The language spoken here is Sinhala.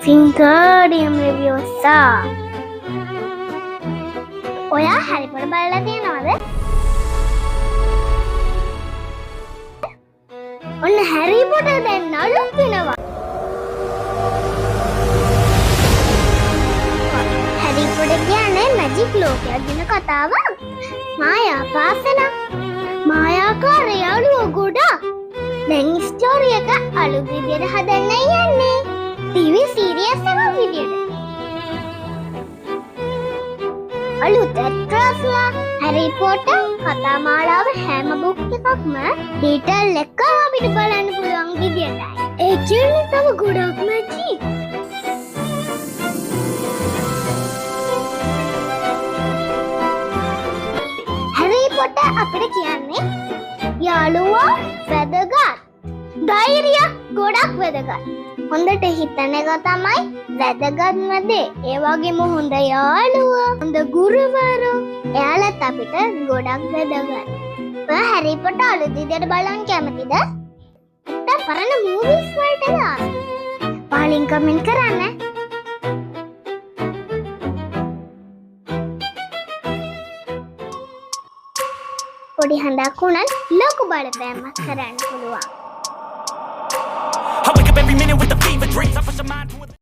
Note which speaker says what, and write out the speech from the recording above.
Speaker 1: Wingardium Leviosa. ඔයා හැරි පොටර් බලලා තියෙනවද? ඔන්න හැරි පොටර් දැන් නළුත් වෙනවා. හැරි පොටර් කියන්නේ මැජික් ලෝකයක් ගැන කතාවක්. මායා පාසල. මායාකාර යාළුවෝ ගොඩක්. දැන් ස්ටෝරි එක අලුත් විදියට හදන්නයි යන්නේ. ටීවී සීරියස් එකක් විදියට. අලුත් ඇක්ටර්ස්ලා හැරි පොටර් කතා මාලාව හැම බුක් එකක්ම ඩීටේල් එක අපිට බලන්න පුළුවන් විදියටයි. ඒ කියන්නේ තව ගොඩක් මැජික්. හැරි පොටර් අපිට කියන්නේ යාළුවා වැදගත්. ධෛර්යය ගොඩක් වැදගත්. හොඳට හිතන එක තමයි වැදගත්ම දේ. ඒ වගේම හොඳ යාළුවෝ, හොඳ ගුරුවරු, එයාලත් අපිට ගොඩක් වැදගත්. ඔයා හැරි පොටර් අලුත් විදියට බලන්න කැමතිද? නැත්නම් පරණ මූවිස් වලටද ආසයි? පහලින් කමෙන්ට් කරන්න. පොඩි හඬක් උනත් ලොකු බලපෑමක් කරන්න පුළුවන්.
Speaker 2: I wake up every minute with a fever dreams. I push a mind to